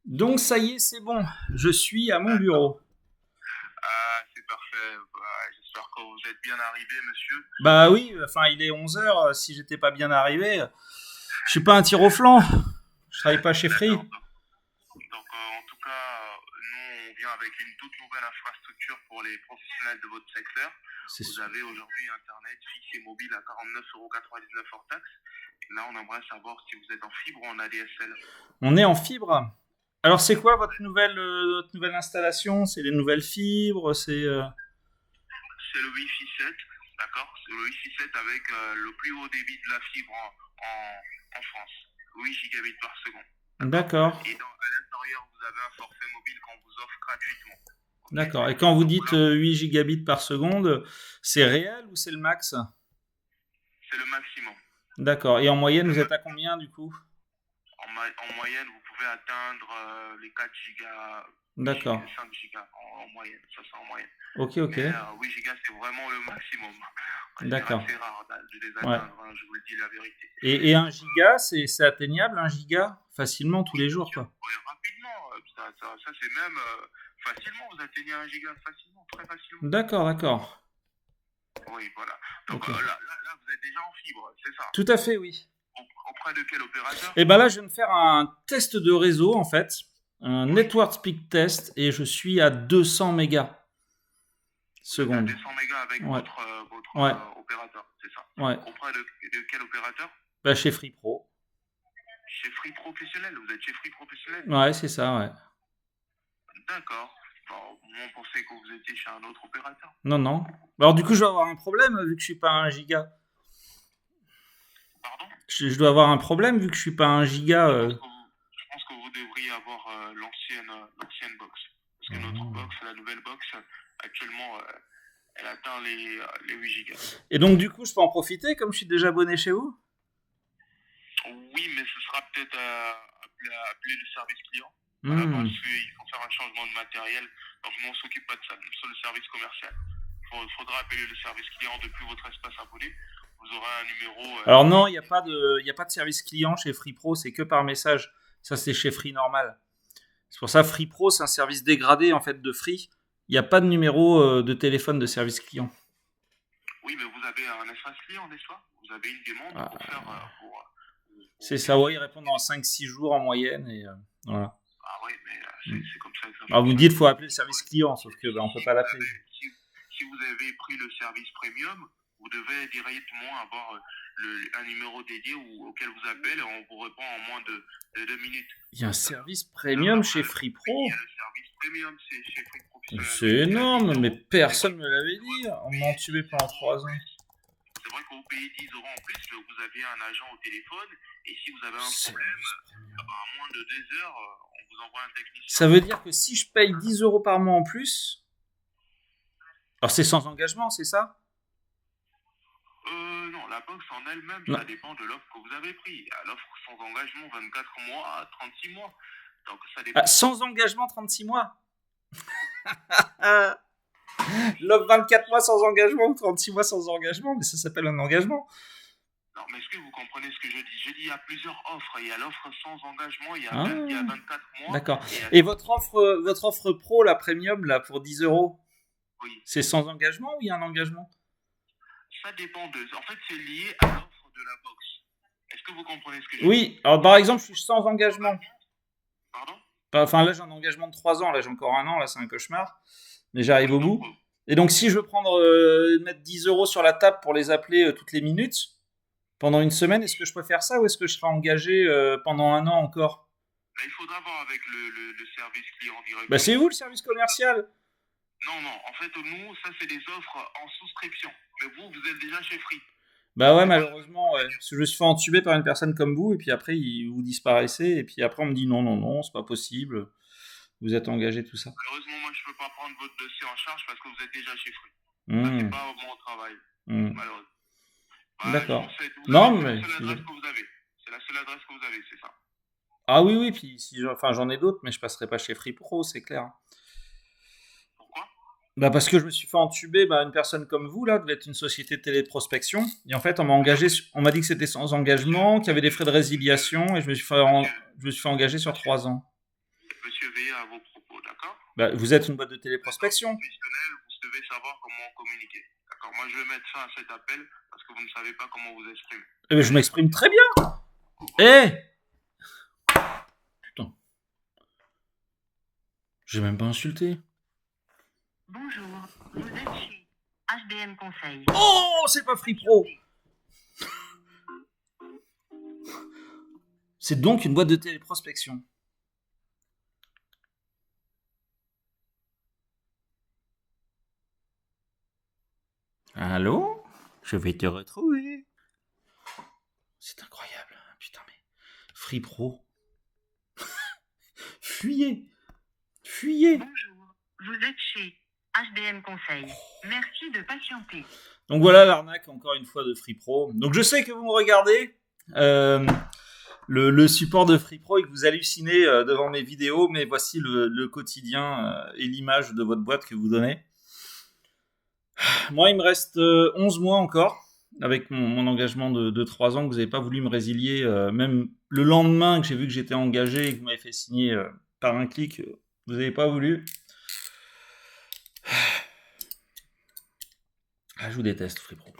Donc ça y est, c'est bon. Je suis à mon D'accord. bureau. Ah, c'est parfait. Bah, j'espère que vous êtes bien arrivé, monsieur. Bah oui, enfin il est 11 heures. Si j'étais pas bien arrivé, je suis pas un tir au flanc. Je travaille pas chez D'accord. Free. En tout cas, nous, on vient avec une toute nouvelle infrastructure pour les professionnels de votre secteur. C'est Vous sûr. avez aujourd'hui Internet fixe et mobile à 49,99 € hors taxe. Et là, on aimerait savoir si vous êtes en fibre ou en ADSL. On est en fibre. Alors c'est quoi votre nouvelle installation? C'est les nouvelles fibres? C'est le Wi-Fi 7, d'accord? C'est le Wi-Fi 7 avec le plus haut débit de la fibre en France. 8 gigabits par seconde, d'accord? D'accord. Et à l'intérieur, vous avez un forfait mobile qu'on vous offre gratuitement, ok? D'accord. Et quand vous Donc dites là, 8 gigabits par seconde, c'est réel ou c'est le max? c'est le maximum. D'accord. Et en moyenne, Le vous ma- êtes à combien du coup? en moyenne, vous pouvez atteindre les 4 gigas, 8 D'accord. gigas, 5 gigas en moyenne, ça c'est en moyenne. Ok, ok. Mais 8 gigas, c'est vraiment le maximum. C'est D'accord. assez rare de les Ouais. atteindre, hein, je vous le dis la vérité. Et 1 giga, c'est atteignable, 1 giga, facilement tous Oui, les bien jours, sûr, quoi. oui, rapidement. Ça c'est même facilement, vous atteignez un giga facilement, très facilement. D'accord, d'accord. Oui, voilà. Ok. Là, vous êtes déjà en fibre, c'est ça. Tout à fait, oui. Auprès de quel opérateur? Et ben là, je viens de faire un test de réseau, en fait. Un Oui. network speed test, et je suis à 200 mégas Vous êtes à seconde. 200 mégas avec Ouais, votre ouais, opérateur, c'est ça. ouais. Auprès de quel opérateur? Bah, chez Free Pro. Chez Free Professionnel, vous êtes chez Free Professionnel. Ouais, c'est ça, ouais. D'accord. Bon, on pensait que vous étiez chez un autre opérateur. Non, non. Alors, du coup, je dois avoir un problème, vu que je suis pas à 1 giga. Pardon? Je dois avoir un problème, vu que je suis pas à 1 giga. Je pense que vous devriez avoir l'ancienne box. Parce que notre Oh. box, la nouvelle box, actuellement, elle atteint les 8 gigas. Et donc, du coup, je peux en profiter, comme je suis déjà abonné chez vous? Oui, mais ce sera peut-être appeler le service client. Voilà, parce Hmm. qu'il faut faire un changement de matériel. Donc nous, on ne s'occupe pas de ça, nous sommes le service commercial. Il faudra appeler le service client depuis votre espace abonné. Vous aurez un numéro Alors non, qui... il y a pas de service client chez Free Pro, c'est que par message. Ça, c'est chez Free normal. C'est pour ça, Free Pro, c'est un service dégradé en fait de Free. Il n'y a pas de numéro de téléphone de service client. Oui, mais vous avez un espace client, n'est-ce pas? Vous avez une demande pour Ah, faire... c'est pour ça, ouais, ils téléphone. répondent en 5-6 jours en moyenne. Et voilà. Ah oui, mais Mm. c'est comme ça que ça Alors vous me dites, fonctionne. il faut appeler le service client, sauf que on peut Si pas vous l'appeler. avez, si, si vous avez pris le service premium, vous devez directement avoir un numéro dédié auquel vous appelez et on vous répond en moins de 2 minutes. Il y a un service Là, premium vous chez avez Free oui, il y Pro. a le service premium, c'est chez Free Professionnel, C'est oui. C'est à 10 énorme, mais euros. C'est vrai, personne me l'avait c'est vrai dit. que vous On m'a payez entubé 10 pendant euros en 3 ans. plus. C'est vrai que vous payez 10 euros en plus, que vous avez un agent au téléphone et si vous avez un problème, Service premium. en moins de 2 heures, on vous envoie un technicien. Ça veut dire que si je paye 10 euros par mois en plus, alors c'est sans engagement, c'est ça? Non, la box en elle-même, ça Non. dépend de l'offre que vous avez pris. À l'offre sans engagement, 24 mois, 36 mois. Donc ça Ah, dépend. sans engagement, 36 mois. Ah, l'offre 24 mois sans engagement ou 36 mois sans engagement, mais ça s'appelle un engagement. Non, mais est-ce que vous comprenez ce que je dis? Je dis il y a plusieurs offres. Il y a l'offre sans engagement, il y a Ah, 24 mois, d'accord. et il y a Et celle votre offre pro, la premium, là, pour 10 euros, oui. c'est sans engagement ou il y a un engagement? Ça dépend de. En fait, c'est lié à l'offre de la box. Est-ce que vous comprenez ce que je dis? Oui, alors par exemple, je suis sans engagement. Pardon? Enfin, là, j'ai un engagement de 3 ans, là, j'ai encore un an, là, c'est un cauchemar, mais j'arrive Oui, au donc bout. Et donc, si je veux mettre 10 euros sur la table pour les appeler toutes les minutes, pendant une semaine, est-ce que je peux faire ça ou est-ce que je serai engagé pendant un an encore? là, il faudra voir avec le service client Bah, c'est vous directement. le service commercial. Non, non, en fait, nous, ça, c'est des offres en souscription. Mais vous êtes déjà chez Free. Bah ouais, C'est pas la malheureusement, ouais. premium. Parce que je me suis fait entuber par une personne comme vous, et puis après, vous disparaissez, et puis après, on me dit non, non, non, c'est pas possible, vous êtes engagé, tout ça. Malheureusement, moi, je peux pas prendre votre dossier en charge parce que vous êtes déjà chez Free. Ça, c'est Hmm, pas mon travail, hmm. malheureusement. Bah, je D'accord. vous souhaite, Non, c'est la mais. seule adresse que vous avez. C'est la seule adresse que vous avez, c'est ça. Ah oui, oui, puis enfin, j'en ai d'autres, mais je passerai pas chez Free Pro, c'est clair. Pourquoi? Bah parce que je me suis fait entuber, bah, une personne comme vous, là, devait être une société de téléprospection. Et en fait, on m'a engagé, on m'a dit que c'était sans Monsieur, engagement, qu'il y avait des frais de monsieur, résiliation, et je me suis fait, monsieur, je me suis fait engager sur monsieur, 3 ans. Monsieur, veillez à vos propos, d'accord? Bah, vous êtes une boîte de téléprospection. Professionnel, vous devez savoir comment communiquer. D'accord? Moi, je vais mettre fin à cet appel parce que vous ne savez pas comment vous exprimer. Eh ben, je m'exprime très bien. Eh putain. J'ai même pas insulté. Bonjour, vous êtes chez HDM Conseil. Oh, c'est pas Free Pro. C'est donc une boîte de téléprospection. Allô? Je vais te retrouver. C'est incroyable. Putain, mais... Free Pro. Fuyez. Fuyez. Bonjour, vous êtes chez HDM Conseil. Merci de patienter. Donc voilà l'arnaque, encore une fois, de Free Pro. Donc je sais que vous me regardez. Le support de Free Pro et que vous hallucinez devant mes vidéos, mais voici le quotidien et l'image de votre boîte que vous donnez. Moi, il me reste 11 mois encore, avec mon engagement de 3 ans, que vous n'avez pas voulu me résilier, même le lendemain que j'ai vu que j'étais engagé et que vous m'avez fait signer par un clic, vous n'avez pas voulu. Ah, je vous déteste, Free Pro.